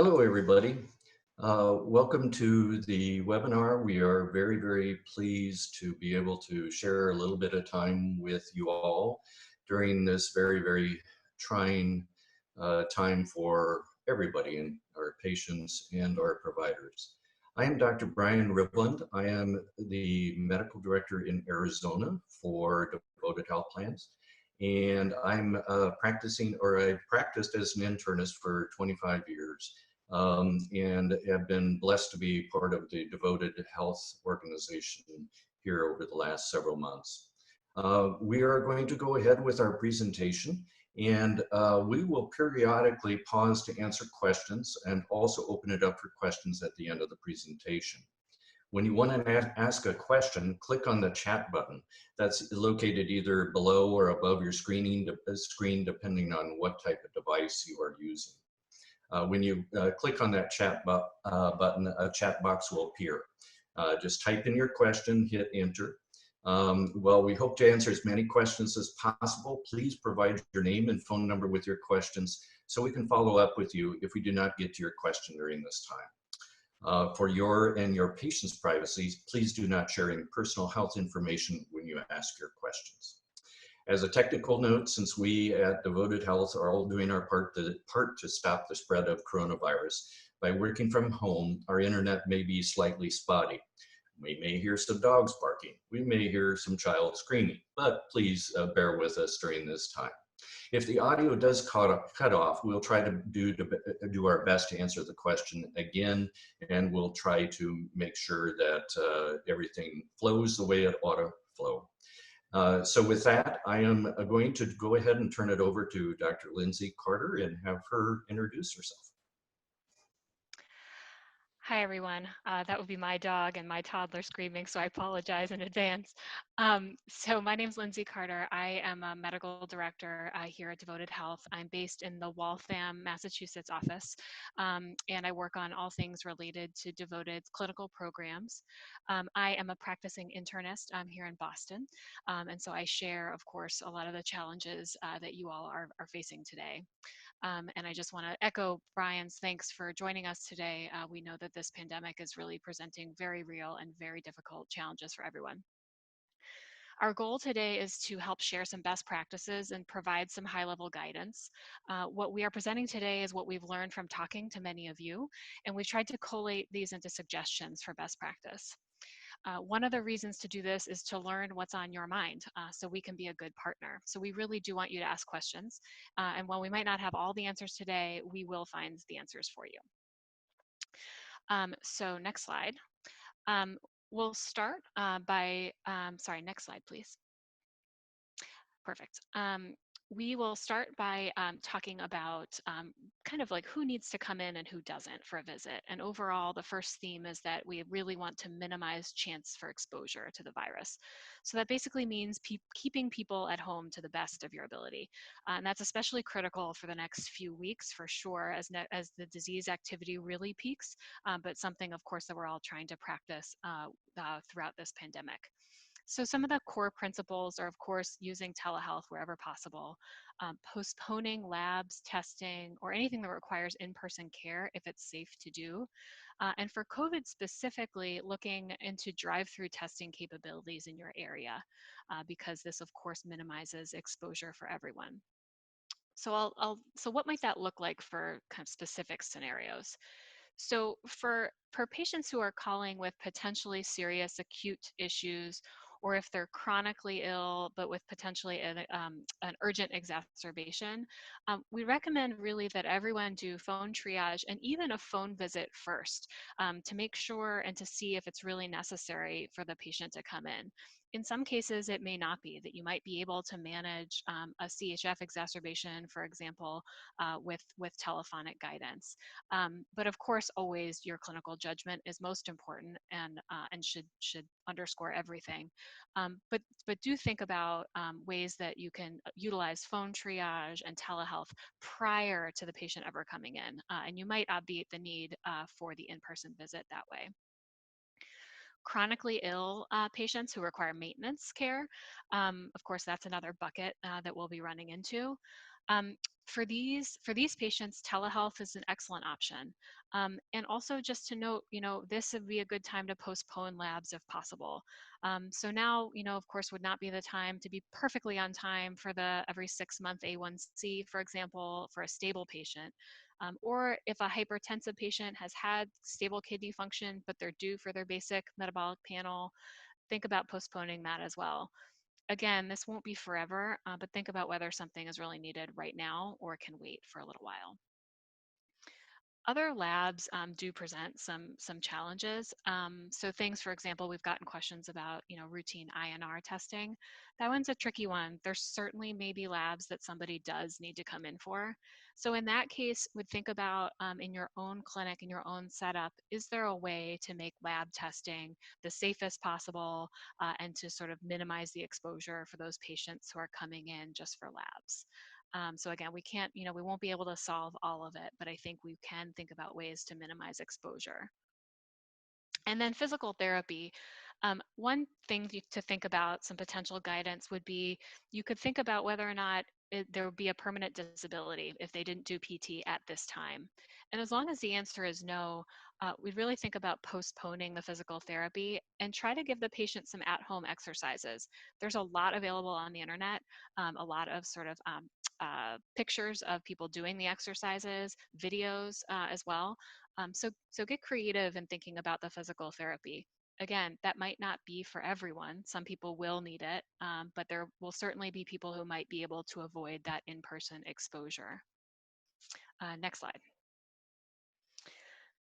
Hello, everybody. Welcome to the webinar. We are very, very pleased to be able to share a little bit of time with you all during this very, very trying time for everybody and our patients and our providers. I am Dr. Brian Riveland. I am the medical director in Arizona for Devoted Health Plans. And I'm practicing, or I practiced as an internist for 25 years and have been blessed to be part of the Devoted Health organization here over the last several months. We are going to go ahead with our presentation, and we will periodically pause to answer questions and also open it up for questions at the end of the presentation. When you want to ask a question, click on the chat button. That's located either below or above your screen, depending on what type of device you are using. When you click on that chat button, a chat box will appear. Just type in your question, hit enter. Well, we hope to answer as many questions as possible. Please provide your name and phone number with your questions so we can follow up with you if we do not get to your question during this time. For your and your patient's privacy, please do not share any personal health information when you ask your questions. As a technical note, since we at Devoted Health are all doing our part to stop the spread of coronavirus, by working from home, our internet may be slightly spotty. We may hear some dogs barking. We may hear some child screaming, but please bear with us during this time. If the audio does cut off, we'll try to do our best to answer the question again, and we'll try to make sure that everything flows the way it ought to flow. So with that, I am going to go ahead and turn it over to Dr. Lindsay Carter and have her introduce herself. Hi, everyone. That would be my dog and my toddler screaming, so I apologize in advance. So my name is Lindsay Carter. I am a medical director here at Devoted Health. I'm based in the Waltham, Massachusetts office, and I work on all things related to Devoted's clinical programs. I am a practicing internist here in Boston, and so I share, of course, a lot of the challenges that you all are facing today. And I just want to echo Brian's thanks for joining us today. We know that this pandemic is really presenting very real and very difficult challenges for everyone. Our goal today is to help share some best practices and provide some high-level guidance. What we are presenting today is what we've learned from talking to many of you, and we've tried to collate these into suggestions for best practice. One of the reasons to do this is to learn what's on your mind so we can be a good partner. So we really do want you to ask questions. And while we might not have all the answers today, we will find the answers for you. So next slide. We'll start sorry, next slide, please. Perfect. We will start by talking about kind of like who needs to come in and who doesn't for a visit. And overall, the first theme is that we really want to minimize chance for exposure to the virus. So that basically means keeping people at home to the best of your ability. And that's especially critical for the next few weeks for sure as the disease activity really peaks, but something of course that we're all trying to practice throughout this pandemic. So some of the core principles are, of course, using telehealth wherever possible, postponing labs, testing, or anything that requires in-person care if it's safe to do. And for COVID specifically, looking into drive-through testing capabilities in your area, because this, of course, minimizes exposure for everyone. So so what might that look like for kind of specific scenarios? So for patients who are calling with potentially serious acute issues, or if they're chronically ill, but with potentially an urgent exacerbation, we recommend really that everyone do phone triage and even a phone visit first to make sure and to see if it's really necessary for the patient to come in. In some cases, it may not be, that you might be able to manage a CHF exacerbation, for example, with telephonic guidance. But of course, always your clinical judgment is most important and should underscore everything. But do think about ways that you can utilize phone triage and telehealth prior to the patient ever coming in, and you might obviate the need for the in-person visit that way. Chronically ill patients who require maintenance care, of course, that's another bucket that we'll be running into. Um, for these patients, telehealth is an excellent option. And also just to note, this would be a good time to postpone labs if possible. So now, of course, would not be the time to be perfectly on time for the every 6-month A1C, for example, for a stable patient. Or if a hypertensive patient has had stable kidney function, but they're due for their basic metabolic panel, think about postponing that as well. Again, this won't be forever, but think about whether something is really needed right now or can wait for a little while. Other labs do present some challenges. So things, for example, we've gotten questions about, routine INR testing. That one's a tricky one. There's certainly maybe labs that somebody does need to come in for. So in that case, would think about in your own clinic, in your own setup, is there a way to make lab testing the safest possible and to sort of minimize the exposure for those patients who are coming in just for labs? So again, we can't, we won't be able to solve all of it, but I think we can think about ways to minimize exposure. And then physical therapy. One thing to think about, some potential guidance would be you could think about whether or not there would be a permanent disability if they didn't do PT at this time. And as long as the answer is no, we'd really think about postponing the physical therapy and try to give the patient some at-home exercises. There's a lot available on the internet, a lot of sort of pictures of people doing the exercises, videos as well. So get creative in thinking about the physical therapy. Again, that might not be for everyone. Some people will need it, but there will certainly be people who might be able to avoid that in-person exposure. Next slide.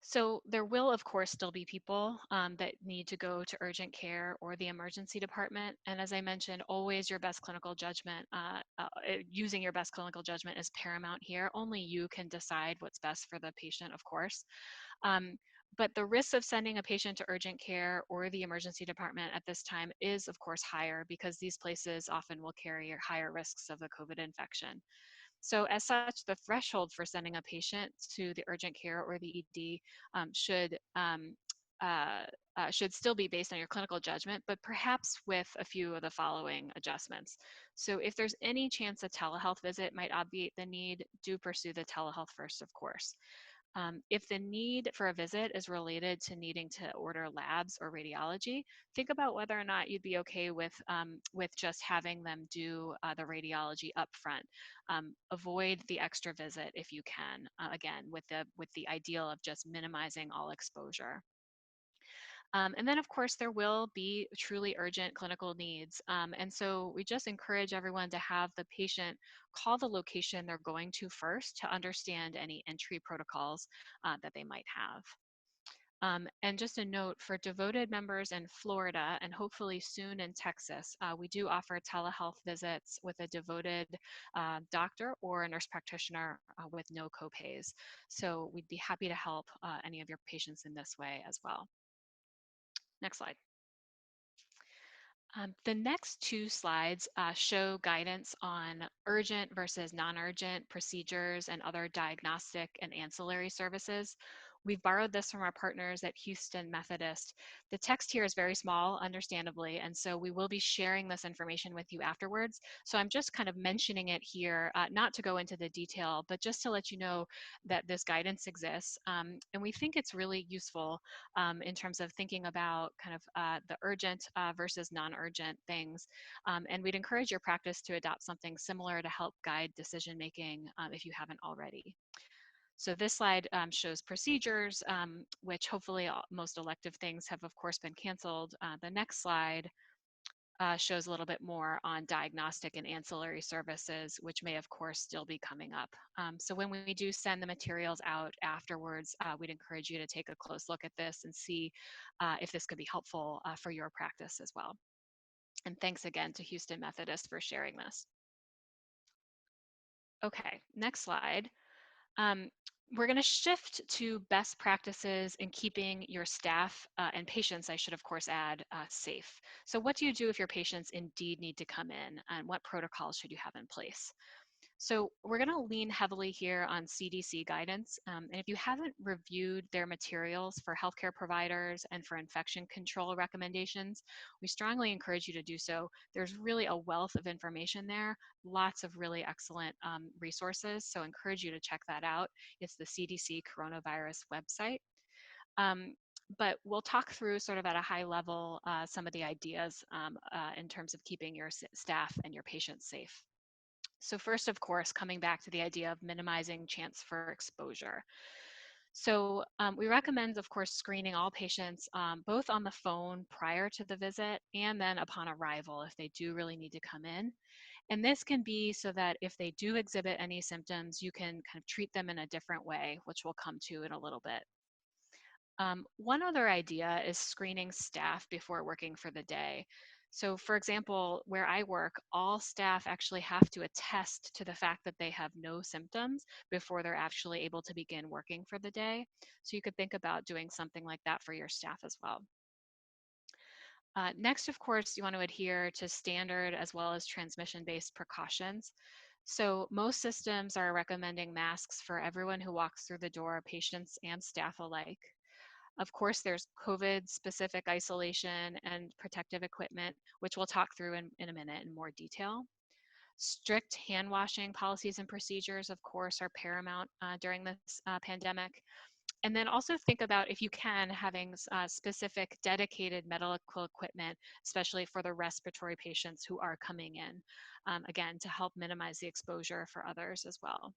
So there will, of course, still be people that need to go to urgent care or the emergency department. And as I mentioned, always your best clinical judgment, using your best clinical judgment is paramount here. Only you can decide what's best for the patient, of course. Um, but the risk of sending a patient to urgent care or the emergency department at this time is, of course, higher because these places often will carry higher risks of the COVID infection. So as such, the threshold for sending a patient to the urgent care or the ED uh, should still be based on your clinical judgment, but perhaps with a few of the following adjustments. So if there's any chance a telehealth visit might obviate the need, do pursue the telehealth first, of course. If the need for a visit is related to needing to order labs or radiology, think about whether or not you'd be okay with just having them do the radiology up front. Avoid the extra visit if you can. Again, with the ideal of just minimizing all exposure. And then, of course, there will be truly urgent clinical needs. And so we just encourage everyone to have the patient call the location they're going to first to understand any entry protocols that they might have. And just a note for devoted members in Florida and hopefully soon in Texas, we do offer telehealth visits with a devoted doctor or a nurse practitioner with no copays. So we'd be happy to help any of your patients in this way as well. Next slide. The next two slides show guidance on urgent versus non-urgent procedures and other diagnostic and ancillary services. We've borrowed this from our partners at Houston Methodist. The text here is very small, understandably, and so we will be sharing this information with you afterwards. So I'm just kind of mentioning it here, not to go into the detail, but just to let you know that this guidance exists. And we think it's really useful in terms of thinking about kind of the urgent versus non-urgent things. And we'd encourage your practice to adopt something similar to help guide decision making if you haven't already. So this slide shows procedures, which hopefully most elective things have of course been canceled. The next slide shows a little bit more on diagnostic and ancillary services, which may of course still be coming up. So when we do send the materials out afterwards, we'd encourage you to take a close look at this and see if this could be helpful for your practice as well. And thanks again to Houston Methodist for sharing this. Okay, next slide. Um, we're going to shift to best practices in keeping your staff and patients, I should of course add, safe. So what do you do if your patients indeed need to come in, and what protocols should you have in place? So we're going to lean heavily here on CDC guidance. And if you haven't reviewed their materials for healthcare providers and for infection control recommendations, we strongly encourage you to do so. There's really a wealth of information there, lots of really excellent resources. So I encourage you to check that out. It's the CDC coronavirus website. Um, but we'll talk through sort of at a high level some of the ideas in terms of keeping your staff and your patients safe. So first, of course, coming back to the idea of minimizing chance for exposure. So we recommend, of course, screening all patients both on the phone prior to the visit and then upon arrival if they do really need to come in. And this can be so that if they do exhibit any symptoms, you can kind of treat them in a different way, which we'll come to in a little bit. One other idea is screening staff before working for the day. So for example, where I work, all staff actually have to attest to the fact that they have no symptoms before they're actually able to begin working for the day. So you could think about doing something like that for your staff as well. Next, of course, you want to adhere to standard as well as transmission-based precautions. So most systems are recommending masks for everyone who walks through the door, patients and staff alike. Of course, there's COVID-specific isolation and protective equipment, which we'll talk through in a minute in more detail. Strict hand washing policies and procedures, of course, are paramount during this pandemic. And then also think about, if you can, having specific dedicated medical equipment, especially for the respiratory patients who are coming in, again, to help minimize the exposure for others as well.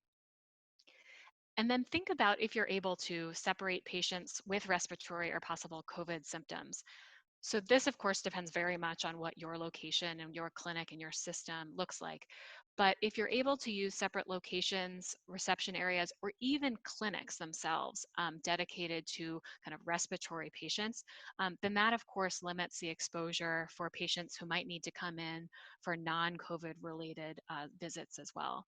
And then think about if you're able to separate patients with respiratory or possible COVID symptoms. So this, of course, depends very much on what your location and your clinic and your system looks like. But if you're able to use separate locations, reception areas, or even clinics themselves dedicated to kind of respiratory patients, then that, of course, limits the exposure for patients who might need to come in for non-COVID related visits as well.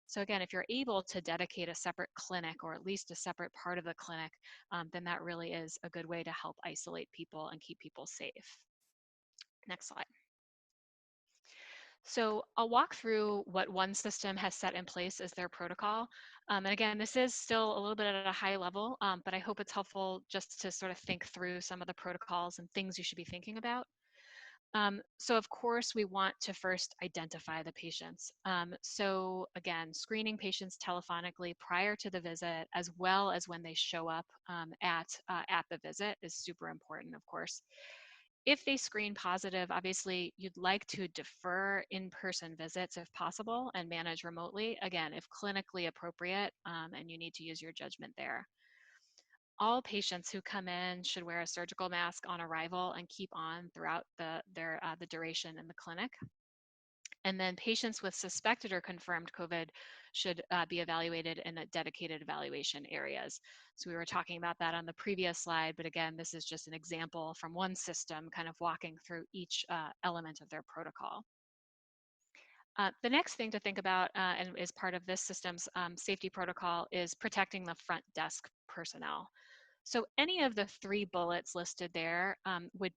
So again, if you're able to dedicate a separate clinic or at least a separate part of the clinic, then that really is a good way to help isolate people and keep people safe. Next slide. So I'll walk through what one system has set in place as their protocol. And again, this is still a little bit at a high level, but I hope it's helpful just to sort of think through some of the protocols and things you should be thinking about. So of course, we want to first identify the patients. So again, screening patients telephonically prior to the visit, as well as when they show up at the visit, is super important, of course. If they screen positive, obviously you'd like to defer in-person visits if possible and manage remotely, again, if clinically appropriate, and you need to use your judgment there. All patients who come in should wear a surgical mask on arrival and keep on throughout the duration in the clinic. And then patients with suspected or confirmed COVID should be evaluated in a dedicated evaluation areas. So we were talking about that on the previous slide, but again, this is just an example from one system kind of walking through each element of their protocol. The next thing to think about and is part of this system's safety protocol is protecting the front desk personnel. So any of the three bullets listed there would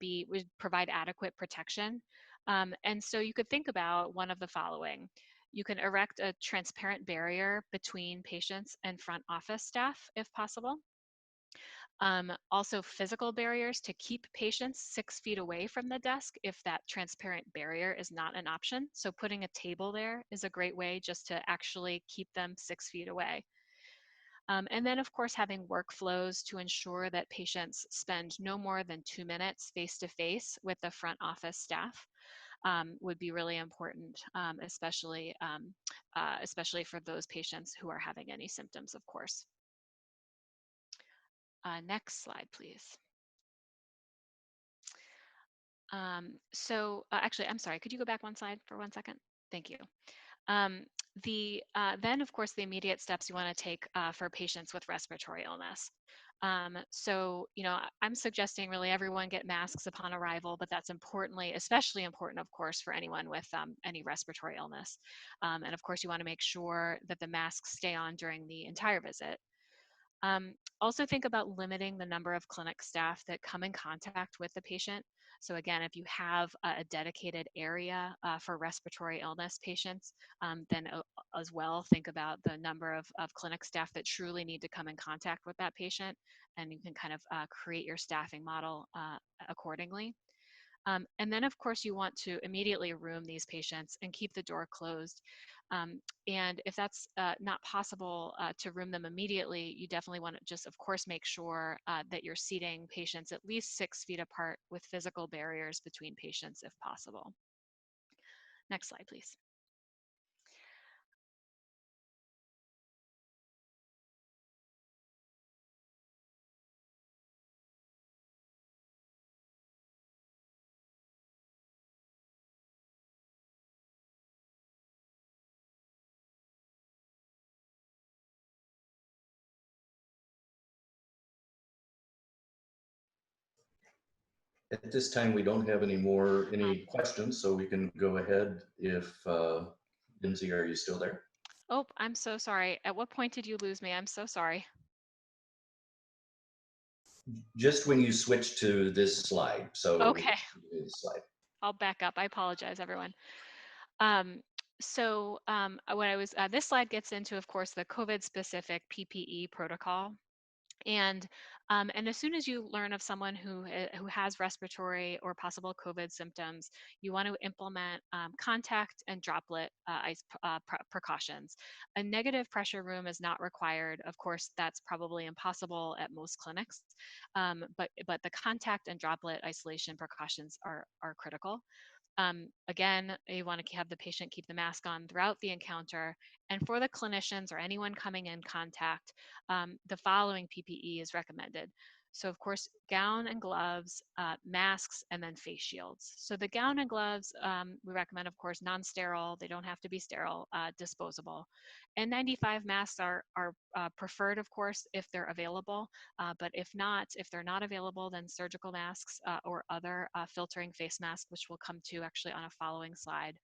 provide adequate protection. And so you could think about one of the following. You can erect a transparent barrier between patients and front office staff if possible. Also physical barriers to keep patients 6 feet away from the desk if that transparent barrier is not an option. So putting a table there is a great way just to actually keep them 6 feet away. And then, of course, having workflows to ensure that patients spend no more than 2 minutes face-to-face with the front office staff would be really important, especially for those patients who are having any symptoms, of course. Next slide, please. Actually, I'm sorry, could you go back one slide for 1 second? Thank you. Um, then, of course, the immediate steps you want to take for patients with respiratory illness. I'm suggesting really everyone get masks upon arrival, but that's especially important, of course, for anyone with any respiratory illness. And of course, you want to make sure that the masks stay on during the entire visit. Also think about limiting the number of clinic staff that come in contact with the patient. So again, if you have a dedicated area for respiratory illness patients, then as well think about the number of clinic staff that truly need to come in contact with that patient, and you can kind of create your staffing model accordingly. And then, of course, you want to immediately room these patients and keep the door closed. And if that's not possible to room them immediately, you definitely want to just, of course, make sure that you're seating patients at least 6 feet apart with physical barriers between patients if possible. Next slide, please. At this time, we don't have any questions, so we can go ahead if, Lindsay, are you still there? Oh, I'm so sorry. At what point did you lose me? I'm so sorry. Just when you switch to this slide. So Okay, this slide. I'll back up. I apologize, everyone. What I was, this slide gets into, of course, the COVID-specific PPE protocol. And as soon as you learn of someone who has respiratory or possible COVID symptoms, you want to implement contact and droplet precautions. A negative pressure room is not required. Of course, that's probably impossible at most clinics, but the contact and droplet isolation precautions are critical. Again, you want to have the patient keep the mask on throughout the encounter. And for the clinicians or anyone coming in contact, the following PPE is recommended. So of course, gown and gloves, masks, and then face shields. So the gown and gloves, we recommend, of course, non-sterile. They don't have to be sterile, disposable. N95 masks are preferred, of course, if they're available. But if not, if they're not available, then surgical masks or other filtering face masks, which we'll come to actually on a following slide.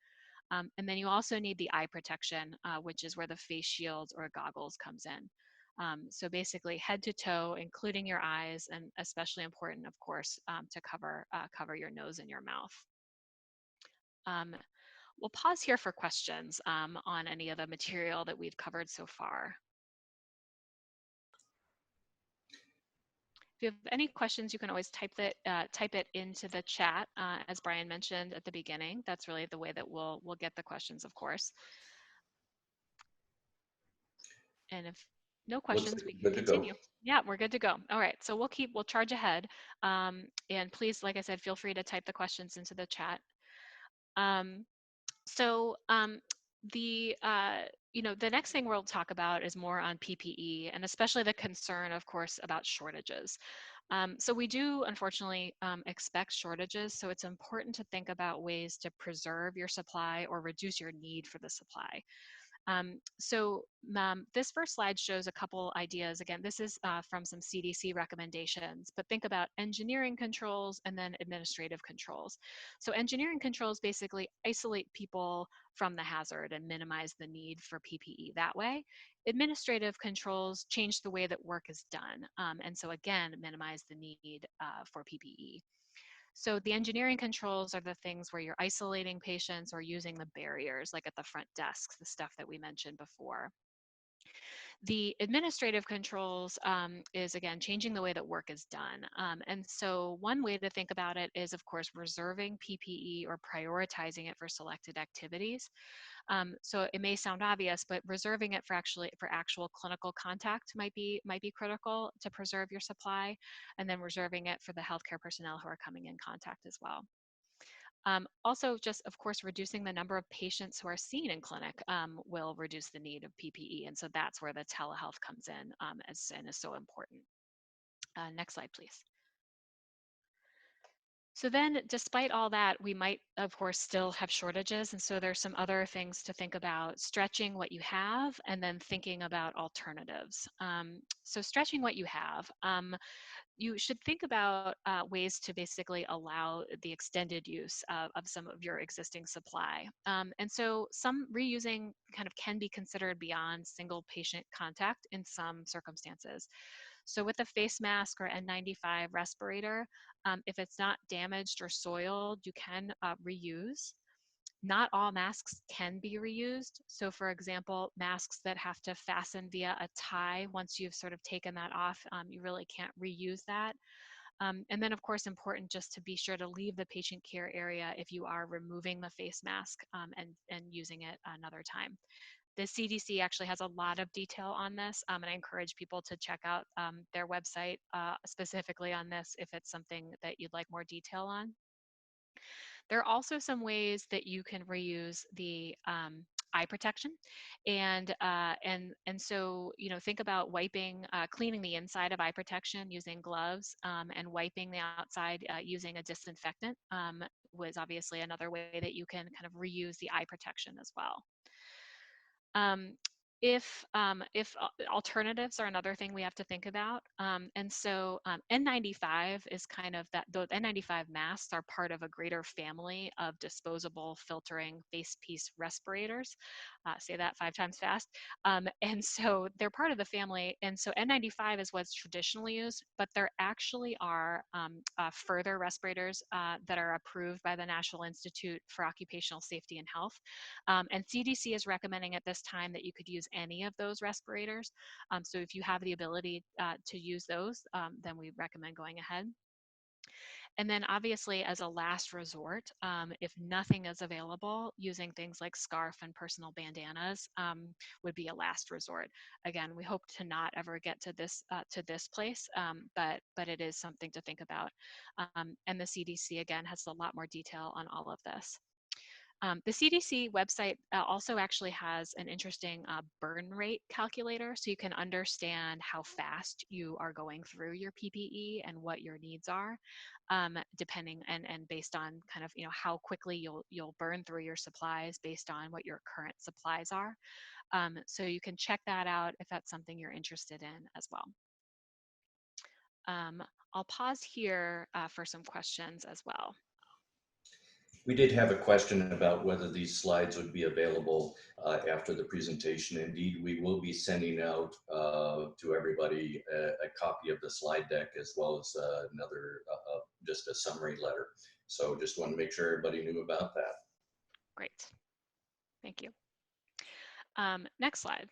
And then you also need the eye protection, which is where the face shields or goggles comes in. So basically head to toe, including your eyes, and especially important, of course, to cover your nose and your mouth. We'll pause here for questions on any of the material that we've covered so far. If you have any questions, you can always type it into the chat, as Brian mentioned at the beginning. That's really the way that we'll get the questions, of course. And if no questions, we can continue. Yeah, we're good to go. All right, so we'll charge ahead. And please, like I said, feel free to type the questions into the chat. The next thing we'll talk about is more on PPE, and especially the concern, of course, about shortages. So we do, unfortunately, expect shortages, so it's important to think about ways to preserve your supply or reduce your need for the supply. This first slide shows a couple ideas. Again, this is from some CDC recommendations, but think about engineering controls and then administrative controls. So engineering controls basically isolate people from the hazard and minimize the need for PPE that way. Administrative controls change the way that work is done, and so again, minimize the need for PPE. So the engineering controls are the things where you're isolating patients or using the barriers, like at the front desks, the stuff that we mentioned before. The administrative controls is, again, changing the way that work is done. And so one way to think about it is, of course, reserving PPE or prioritizing it for selected activities. So it may sound obvious, but reserving it for actual clinical contact might be critical to preserve your supply, and then reserving it for the healthcare personnel who are coming in contact as well. Also, just of course, reducing the number of patients who are seen in clinic will reduce the need of PPE, and so that's where the telehealth comes in and is so important. Next slide, please. So then, despite all that, we might, of course, still have shortages. And so there's some other things to think about: stretching what you have and then thinking about alternatives. So stretching what you have. You should think about ways to basically allow the extended use of some of your existing supply. And so some reusing kind of can be considered beyond single patient contact in some circumstances. So with a face mask or N95 respirator, if it's not damaged or soiled, you can reuse. Not all masks can be reused. So for example, masks that have to fasten via a tie, once you've sort of taken that off, you really can't reuse that. And then of course, important just to be sure to leave the patient care area if you are removing the face mask and using it another time. The CDC actually has a lot of detail on this, and I encourage people to check out their website specifically on this if it's something that you'd like more detail on. There are also some ways that you can reuse the eye protection, and so think about wiping, cleaning the inside of eye protection using gloves, and wiping the outside using a disinfectant was obviously another way that you can kind of reuse the eye protection as well. Um, if alternatives are another thing we have to think about, and so N95 is kind of that. Those N95 masks are part of a greater family of disposable filtering face piece respirators. Say that 5 times fast. And so they're part of the family. And so N95 is what's traditionally used, but there actually are further respirators that are approved by the National Institute for Occupational Safety and Health. And CDC is recommending at this time that you could use any of those respirators. So if you have the ability to use those, then we recommend going ahead. And then obviously as a last resort, if nothing is available, using things like scarf and personal bandanas would be a last resort. Again, we hope to not ever get to this place, but it is something to think about. And the CDC again has a lot more detail on all of this. The CDC website also actually has an interesting burn rate calculator, so you can understand how fast you are going through your PPE and what your needs are, depending and based on kind of how quickly you'll burn through your supplies based on what your current supplies are. So you can check that out if that's something you're interested in as well. I'll pause here for some questions as well. We did have a question about whether these slides would be available after the presentation. Indeed, we will be sending out to everybody a copy of the slide deck as well as just a summary letter. So just want to make sure everybody knew about that. Great, thank you. Next slide.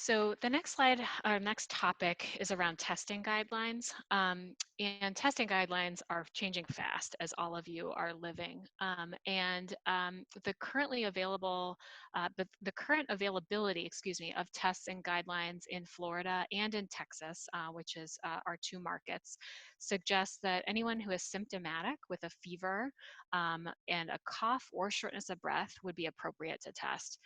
So the next slide, our next topic is around testing guidelines. And testing guidelines are changing fast as all of you are living. The currently available, the current availability, excuse me, of tests and guidelines in Florida and in Texas, which is our 2 markets, suggests that anyone who is symptomatic with a fever and a cough or shortness of breath would be appropriate to test.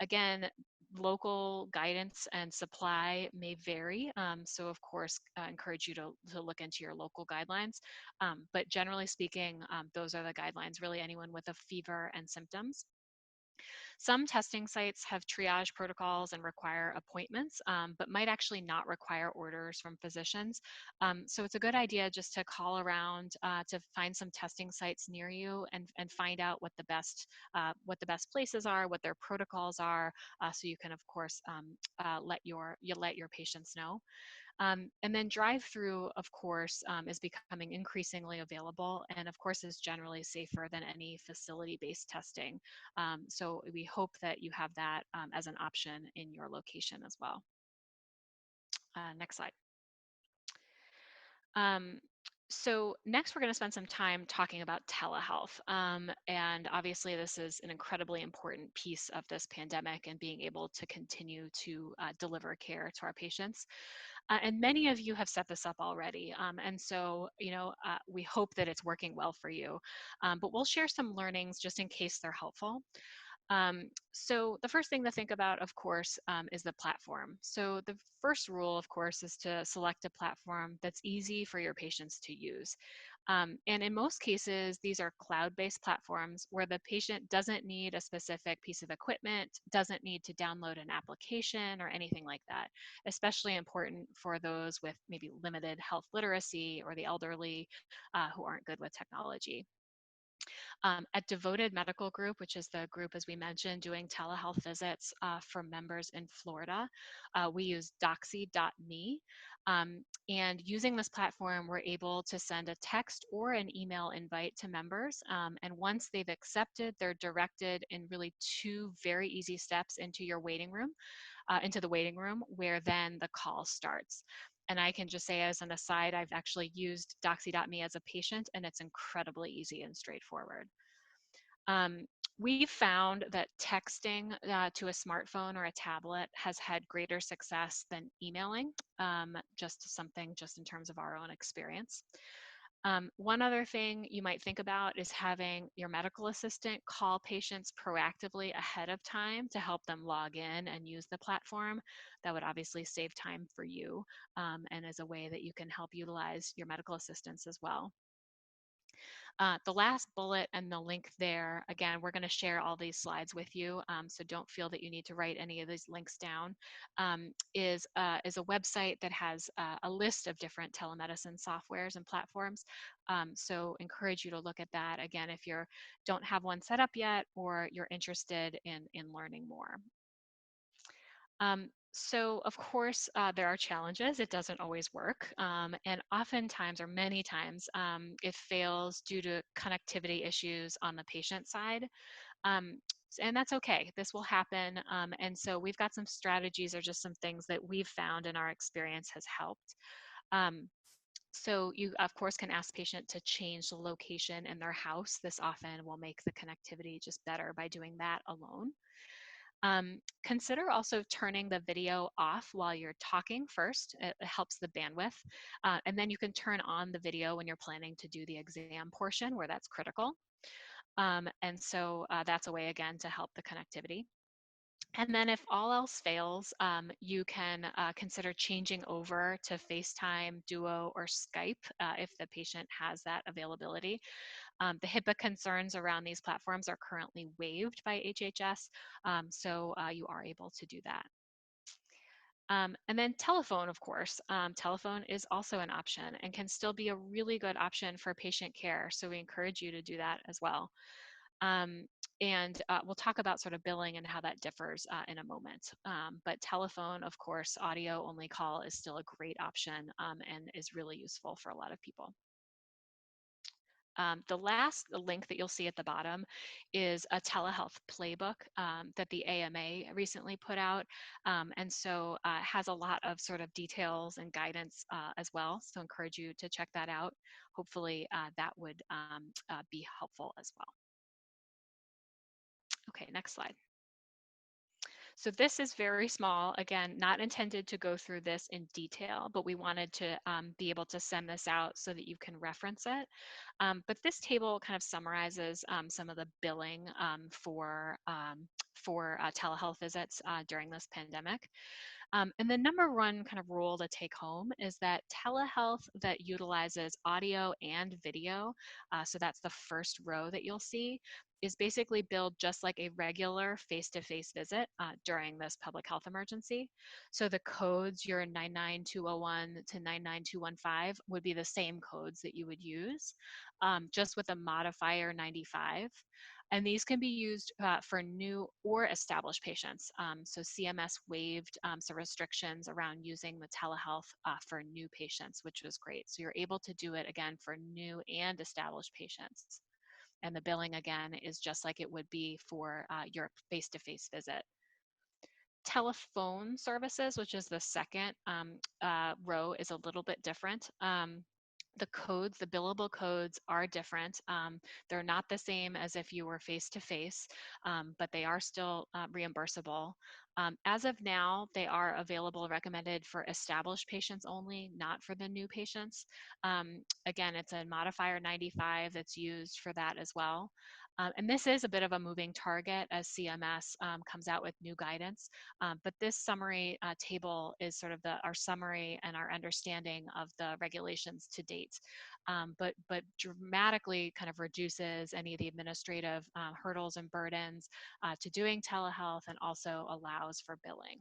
Again, local guidance and supply may vary. So of course, encourage you to look into your local guidelines. But generally speaking, those are the guidelines, really anyone with a fever and symptoms. Some testing sites have triage protocols and require appointments, but might actually not require orders from physicians. So it's a good idea just to call around to find some testing sites near you and find out what the best places are, what their protocols are, so you can of course let your patients know. And then drive-through, of course, is becoming increasingly available and of course is generally safer than any facility-based testing. So we hope that you have that as an option in your location as well. Next slide. So next we're going to spend some time talking about telehealth. And obviously this is an incredibly important piece of this pandemic and being able to continue to deliver care to our patients. And many of you have set this up already. And so, we hope that it's working well for you. But we'll share some learnings just in case they're helpful. So the first thing to think about, of course, is the platform. So the first rule, of course, is to select a platform that's easy for your patients to use. And in most cases, these are cloud-based platforms where the patient doesn't need a specific piece of equipment, doesn't need to download an application or anything like that. Especially important for those with maybe limited health literacy or the elderly who aren't good with technology. At Devoted Medical Group, which is the group, as we mentioned, doing telehealth visits for members in Florida, we use doxy.me. And using this platform, we're able to send a text or an email invite to members. And once they've accepted, they're directed in really two very easy steps into your waiting room, into the waiting room, where then the call starts. And I can just say as an aside, I've actually used doxy.me as a patient, and it's incredibly easy and straightforward. Um, we've found that texting to a smartphone or a tablet has had greater success than emailing, just in terms of our own experience. One other thing you might think about is having your medical assistant call patients proactively ahead of time to help them log in and use the platform. That would obviously save time for you, and is a way that you can help utilize your medical assistants as well. The last bullet and the link there, again, we're going to share all these slides with you, so don't feel that you need to write any of these links down, is a website that has a list of different telemedicine softwares and platforms. So encourage you to look at that, again, if you don't have one set up yet or you're interested in learning more. So of course, there are challenges. It doesn't always work. And oftentimes, or many times, it fails due to connectivity issues on the patient side. Um, and that's okay. This will happen. And so we've got some strategies or just some things that we've found in our experience has helped. Um, so you, of course, can ask patient to change the location in their house. This often will make the connectivity just better by doing that alone. Consider also turning the video off while you're talking first. It helps the bandwidth. And then you can turn on the video when you're planning to do the exam portion where that's critical. And so that's a way, again, to help the connectivity. And then if all else fails, you can consider changing over to FaceTime, Duo, or Skype if the patient has that availability. The HIPAA concerns around these platforms are currently waived by HHS, so you are able to do that. And then telephone, of course. Telephone is also an option and can still be a really good option for patient care, so we encourage you to do that as well. Um, and we'll talk about sort of billing and how that differs in a moment. But telephone, of course, audio only call is still a great option and is really useful for a lot of people. The last link that you'll see at the bottom is a telehealth playbook that the AMA recently put out. And so it has a lot of sort of details and guidance as well. So encourage you to check that out. Hopefully that would be helpful as well. Okay, next slide. So this is very small, again, not intended to go through this in detail, but we wanted to be able to send this out so that you can reference it. But this table kind of summarizes some of the billing for telehealth visits during this pandemic. And the number one kind of rule to take home is that telehealth that utilizes audio and video, so that's the first row that you'll see, is basically billed just like a regular face-to-face visit during this public health emergency. So the codes, your 99201 to 99215, would be the same codes that you would use, just with a modifier 95. And these can be used for new or established patients. So CMS waived some restrictions around using the telehealth for new patients, which was great. So you're able to do it again for new and established patients. And the billing, again, is just like it would be for your face-to-face visit. Telephone services, which is the second row, is a little bit different. The codes, the billable codes are different. They're not the same as if you were face-to-face, but they are still reimbursable. As of now, they are available, recommended for established patients only, not for the new patients. Again, it's a modifier 95 that's used for that as well. And this is a bit of a moving target as CMS comes out with new guidance. But this summary table is sort of our summary and our understanding of the regulations to date. But dramatically kind of reduces any of the administrative hurdles and burdens to doing telehealth, and also allows for billing.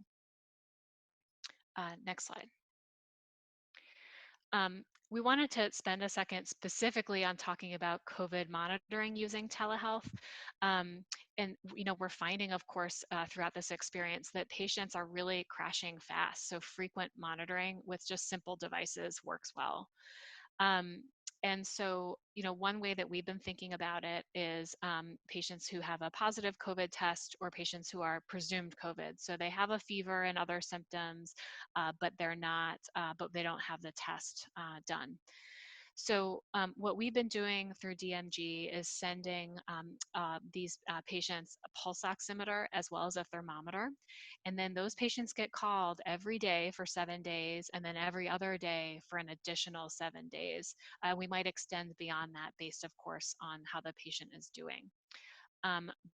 Next slide. We wanted to spend a second specifically on talking about COVID monitoring using telehealth. And we're finding, of course, throughout this experience that patients are really crashing fast. So frequent monitoring with just simple devices works well. Um, and so, one way that we've been thinking about it is patients who have a positive COVID test, or patients who are presumed COVID. So they have a fever and other symptoms, but but they don't have the test done. So what we've been doing through DMG is sending these patients a pulse oximeter as well as a thermometer. And then those patients get called every day for 7 days, and then every other day for an additional 7 days. We might extend beyond that based, of course, on how the patient is doing.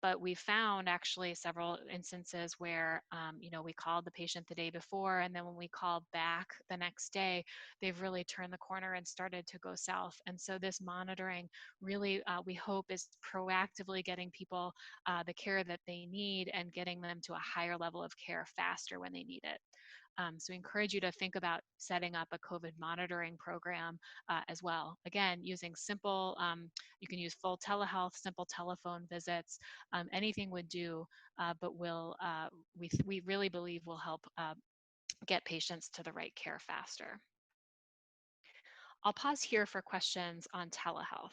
But we found actually several instances where, we called the patient the day before, and then when we called back the next day, they've really turned the corner and started to go south. And so this monitoring really, we hope, is proactively getting people the care that they need and getting them to a higher level of care faster when they need it. So we encourage you to think about setting up a COVID monitoring program as well. Again, using simple, you can use full telehealth, simple telephone visits, anything would do, but we really believe will help get patients to the right care faster. I'll pause here for questions on telehealth.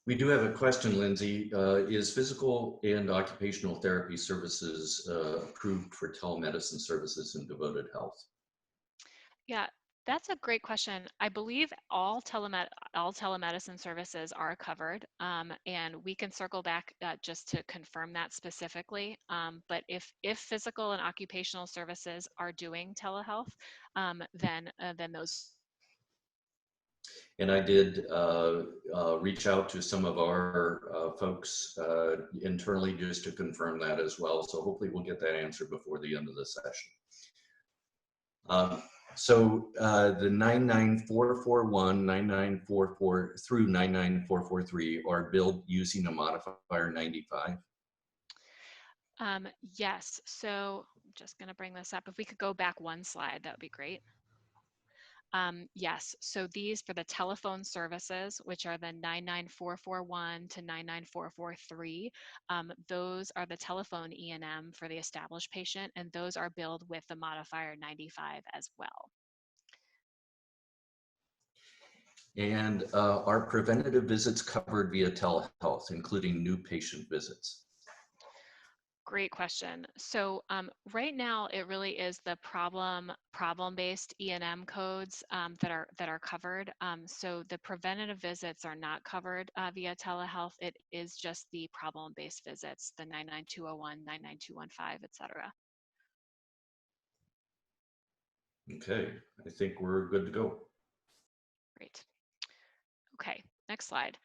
We do have a question, Lindsay. Is physical and occupational therapy services approved for telemedicine services in devoted health? Yeah, that's a great question. I believe all telemedicine services are covered, and we can circle back just to confirm that specifically. But if physical and occupational services are doing telehealth, then those. And I did reach out to some of our folks internally just to confirm that as well. So hopefully we'll get that answer before the end of the session. So the 99441, 9944 through 99443 are billed using a modifier 95. Yes, so I'm just going to bring this up. If we could go back one slide, that would be great. Yes, so these for the telephone services, which are the 99441 to 99443, those are the telephone E&M for the established patient, and those are billed with the modifier 95 as well. And are preventative visits covered via telehealth, including new patient visits? Great question. So right now, it really is the problem-based E&M codes that are covered. So the preventative visits are not covered via telehealth. It is just the problem-based visits, the 99201, 99215, et cetera. Okay, I think we're good to go. Great. Okay, next slide.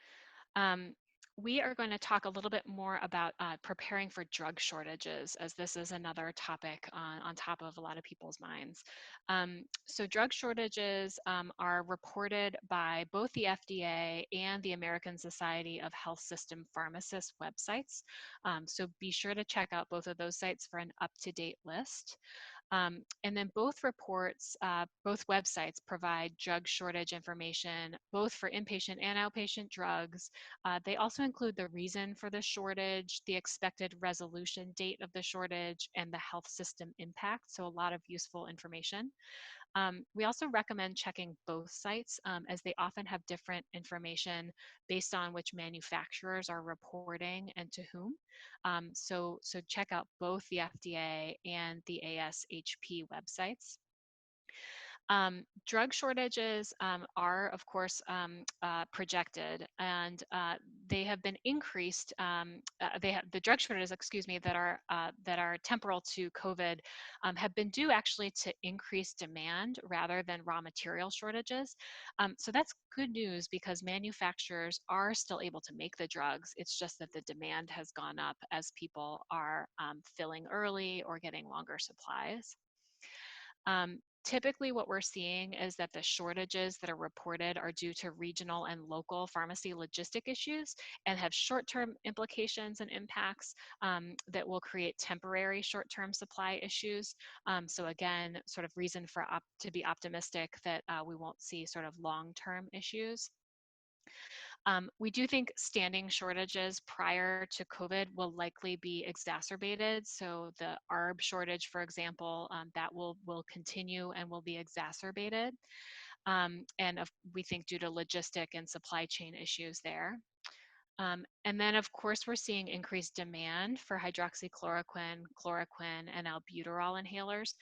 We are going to talk a little bit more about preparing for drug shortages, as this is another topic on top of a lot of people's minds. So drug shortages are reported by both the FDA and the American Society of Health System Pharmacists websites. So be sure to check out both of those sites for an up-to-date list. And then both websites provide drug shortage information, both for inpatient and outpatient drugs. They also include the reason for the shortage, the expected resolution date of the shortage, and the health system impact. So a lot of useful information. We also recommend checking both sites as they often have different information based on which manufacturers are reporting and to whom. So check out both the FDA and the ASHP websites. Drug shortages are, of course, projected, and they have been increased. The drug shortages, excuse me, that are temporal to COVID have been due actually to increased demand rather than raw material shortages. So that's good news because manufacturers are still able to make the drugs. It's just that the demand has gone up as people are filling early or getting longer supplies. Typically, what we're seeing is that the shortages that are reported are due to regional and local pharmacy logistic issues and have short-term implications and impacts that will create temporary short-term supply issues. So again, sort of reason for to be optimistic that we won't see sort of long-term issues. We do think standing shortages prior to COVID will likely be exacerbated. So the ARB shortage, for example, that will continue and will be exacerbated. We think due to logistic and supply chain issues there. And then, of course, we're seeing increased demand for hydroxychloroquine, chloroquine, and albuterol inhalers.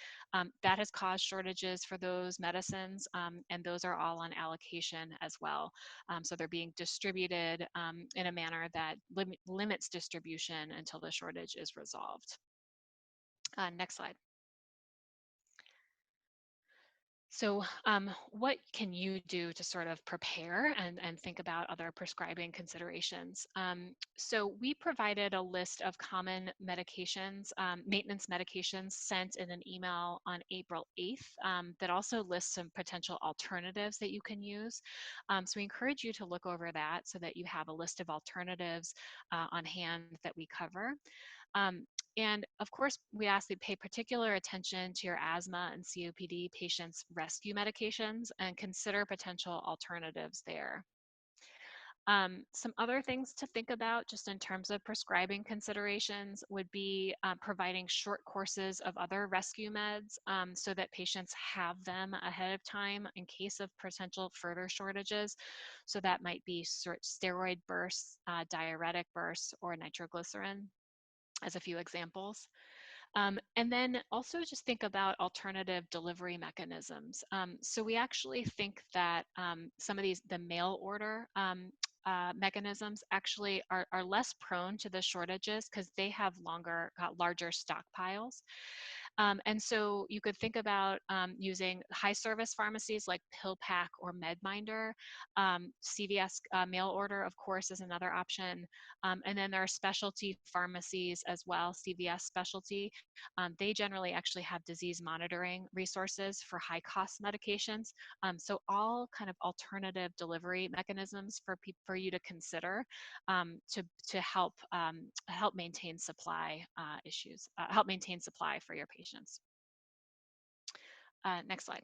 That has caused shortages for those medicines, and those are all on allocation as well. So they're being distributed in a manner that limits distribution until the shortage is resolved. Next slide. So what can you do to sort of prepare and think about other prescribing considerations? So we provided a list of common medications, maintenance medications sent in an email on April 8th that also lists some potential alternatives that you can use. So we encourage you to look over that so that you have a list of alternatives on hand that we cover. And of course, we ask that you pay particular attention to your asthma and COPD patients' rescue medications and consider potential alternatives there. Some other things to think about just in terms of prescribing considerations would be providing short courses of other rescue meds so that patients have them ahead of time in case of potential further shortages. So that might be steroid bursts, diuretic bursts, or nitroglycerin as a few examples. And then also just think about alternative delivery mechanisms. So we actually think that some of the mail order mechanisms actually are less prone to the shortages because they have larger stockpiles. And so you could think about using high service pharmacies like PillPack or MedMinder. CVS mail order, of course, is another option. And then there are specialty pharmacies as well, CVS specialty. They generally actually have disease monitoring resources for high cost medications. So all kind of alternative delivery mechanisms for you to consider to help maintain supply help maintain supply for your patients. Next slide.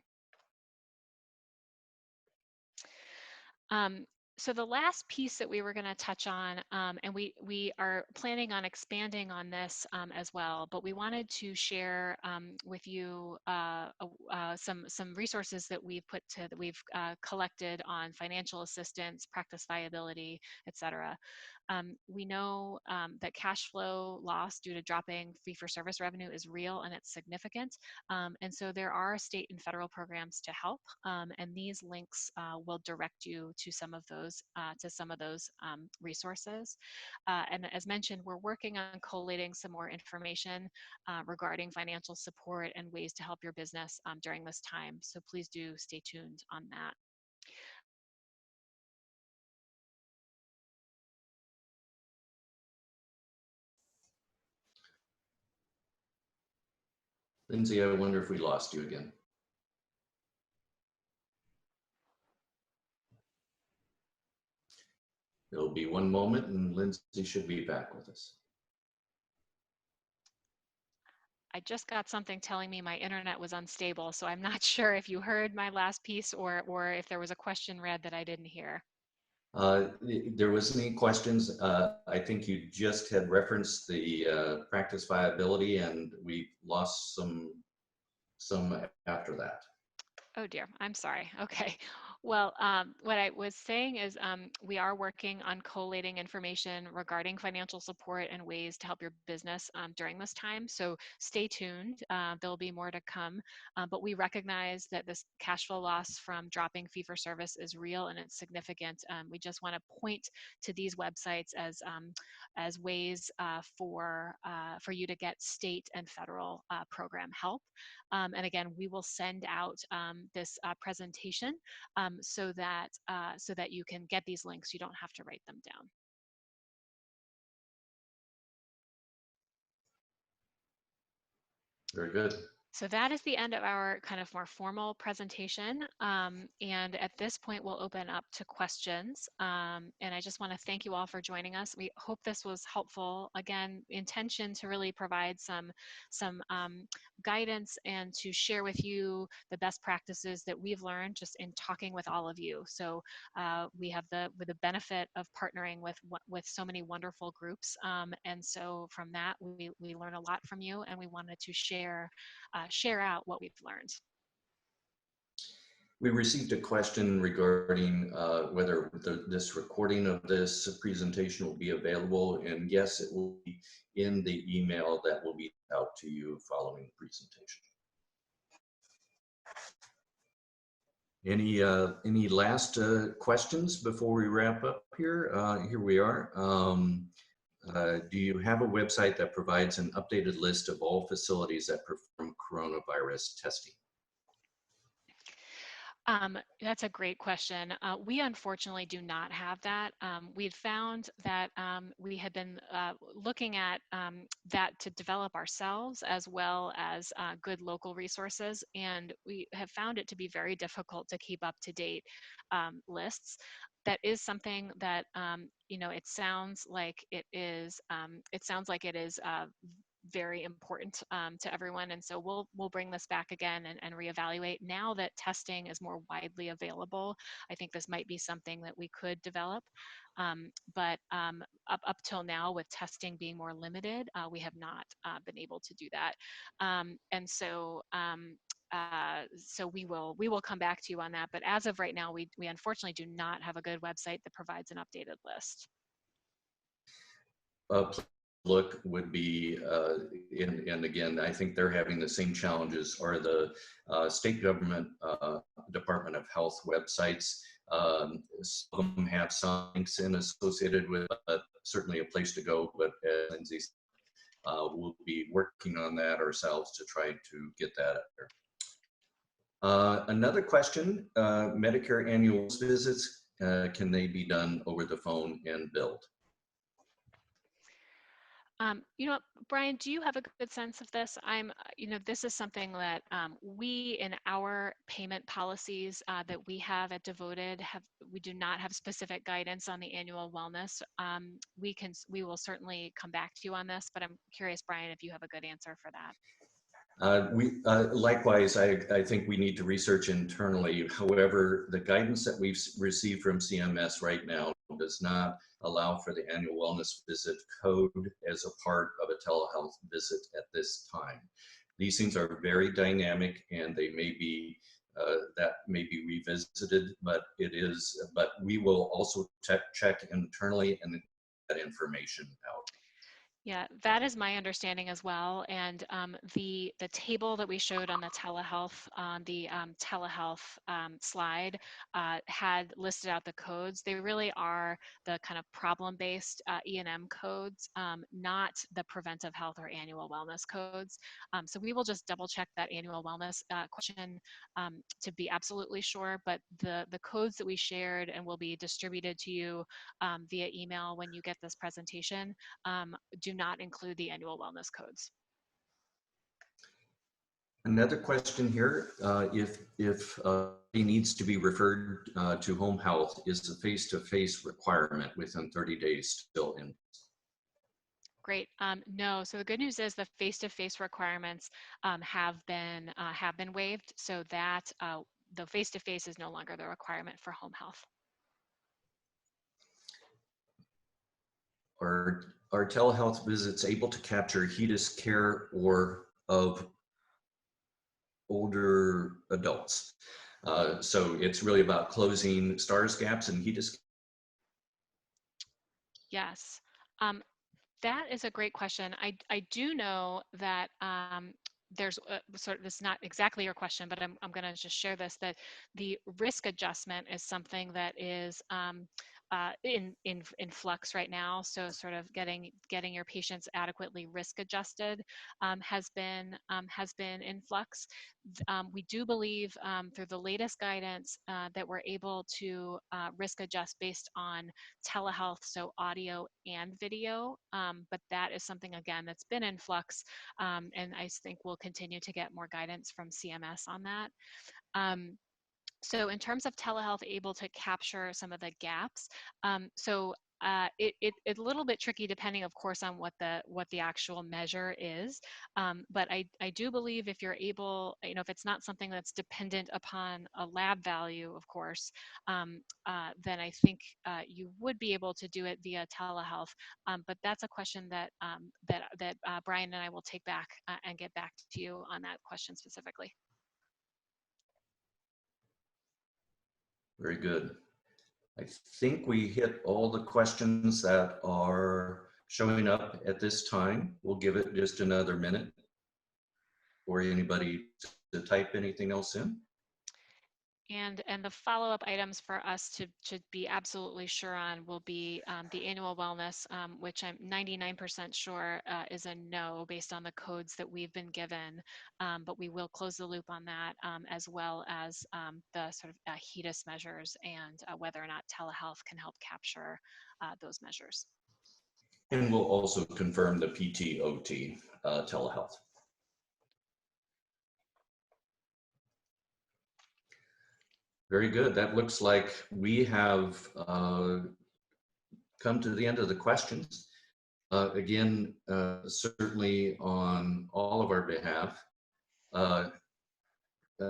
So the last piece that we were going to touch on, and we are planning on expanding on this as well, but we wanted to share with you some resources that we've collected on financial assistance, practice viability, et cetera. We know that cash flow loss due to dropping fee-for-service revenue is real and it's significant. And so there are state and federal programs to help, and these links will direct you to some of those resources. And as mentioned, we're working on collating some more information regarding financial support and ways to help your business during this time. So please do stay tuned on that. Lindsay, I wonder if we lost you again. It'll be one moment and Lindsay should be back with us. I just got something telling me my internet was unstable, so I'm not sure if you heard my last piece or if there was a question read that I didn't hear. There wasn't any questions. I think you just had referenced the practice viability, and we lost some after that. Oh dear, I'm sorry. Okay. Well, what I was saying is we are working on collating information regarding financial support and ways to help your business during this time. So stay tuned. There'll be more to come. But we recognize that this cash flow loss from dropping fee for service is real and it's significant. We just want to point to these websites as ways for you to get state and federal program help. And again, we will send out this presentation so that you can get these links. You don't have to write them down. Very good. So that is the end of our kind of more formal presentation. And at this point, we'll open up to questions. And I just want to thank you all for joining us. We hope this was helpful. Again, intention to really provide some guidance and to share with you the best practices that we've learned just in talking with all of you. So we have the benefit of partnering with so many wonderful groups. And so from that, we learn a lot from you, and we wanted to share out what we've learned. We received a question regarding whether this recording of this presentation will be available, and yes, it will be in the email that will be out to you following the presentation. Any last questions before we wrap up here? Here we are. Do you have a website that provides an updated list of all facilities that perform coronavirus testing? That's a great question. We unfortunately do not have that. We'd found that we had been looking at that to develop ourselves as well as good local resources, and we have found it to be very difficult to keep up to date lists. That is something that it sounds like it is. It sounds like it is very important to everyone, and so we'll bring this back again and reevaluate. Now that testing is more widely available, I think this might be something that we could develop. But up till now, with testing being more limited, we have not been able to do that. And so so we will come back to you on that. But as of right now, we unfortunately do not have a good website that provides an updated list. Look would be, and again, I think they're having the same challenges, are the state government Department of Health websites. Some of them have some links in associated with certainly a place to go, but as Lindsay said, we'll be working on that ourselves to try to get that out there. Another question, Medicare annual visits, can they be done over the phone and billed? Brian, do you have a good sense of this? This is something that we in our payment policies that we have at Devoted we do not have specific guidance on the annual wellness. We will certainly come back to you on this, but I'm curious, Brian, if you have a good answer for that. Likewise, I think we need to research internally. However, the guidance that we've received from CMS right now does not allow for the annual wellness visit code as a part of a telehealth visit at this time. These things are very dynamic, and they may be that may be revisited, but we will also check internally and get that information out. Yeah, that is my understanding as well. And the table that we showed on the telehealth slide had listed out the codes. They really are the kind of problem-based E&M codes, not the preventive health or annual wellness codes. So we will just double check that annual wellness question to be absolutely sure. But the codes that we shared and will be distributed to you via email when you get this presentation do not include the annual wellness codes. Another question here, if he needs to be referred to home health, is the face-to-face requirement within 30 days still in? Great. No. So the good news is the face-to-face requirements have been waived, so that the face-to-face is no longer the requirement for home health. Are telehealth visits able to capture HEDIS care or of older adults? So it's really about closing stars gaps and heat escape. Yes. That is a great question. I do know that there's sort of, this is not exactly your question, but I'm going to just share this, that the risk adjustment is something that is in flux right now. So sort of getting your patients adequately risk adjusted has been in flux. We do believe through the latest guidance that we're able to risk adjust based on telehealth, so audio and video, but that is something, again, that's been in flux, and I think we'll continue to get more guidance from CMS on that. So in terms of telehealth able to capture some of the gaps, it's a little bit tricky depending, of course, on what the actual measure is. But I do believe if you're able, if it's not something that's dependent upon a lab value, of course, then I think you would be able to do it via telehealth. But that's a question that Brian and I will take back and get back to you on that question specifically. Very good. I think we hit all the questions that are showing up at this time. We'll give it just another minute for anybody to type anything else in. And the follow-up items for us to be absolutely sure on will be the annual wellness, which I'm 99% sure is a no based on the codes that we've been given, but we will close the loop on that, as well as the sort of HEDIS measures and whether or not telehealth can help capture those measures. And we'll also confirm the PT/OT telehealth. Very good. That looks like we have come to the end of the questions. Again, certainly on all of our behalf.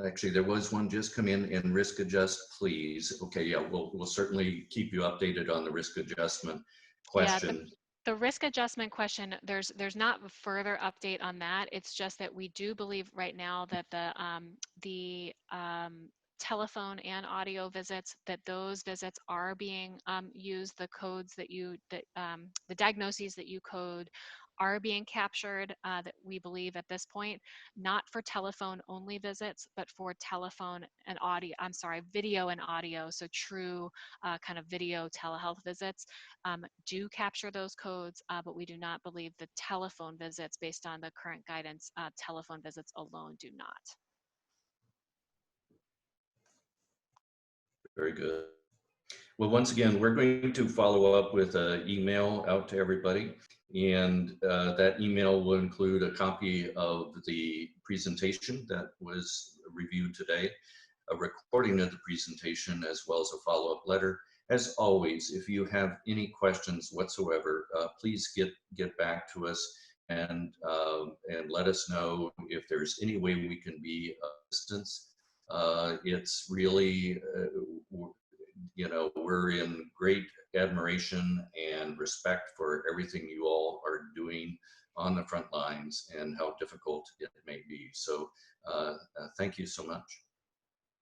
Actually, there was one just come in, and risk adjust, please. Okay, yeah, we'll certainly keep you updated on the risk adjustment question. Yeah, the risk adjustment question, there's not a further update on that. It's just that we do believe right now that the telephone and audio visits, that those visits are being used. The codes that the diagnoses that you code are being captured, that we believe at this point, not for telephone only visits, but for telephone and audio, video and audio. So true kind of video telehealth visits do capture those codes, but we do not believe the telephone visits, based on the current guidance, telephone visits alone do not. Very good. Well, once again, we're going to follow up with an email out to everybody, and that email will include a copy of the presentation that was reviewed today, a recording of the presentation, as well as a follow-up letter. As always, if you have any questions whatsoever, please get back to us and let us know if there's any way we can be of assistance. It's really, we're in great admiration and respect for everything you all are doing on the front lines and how difficult it may be. So thank you so much.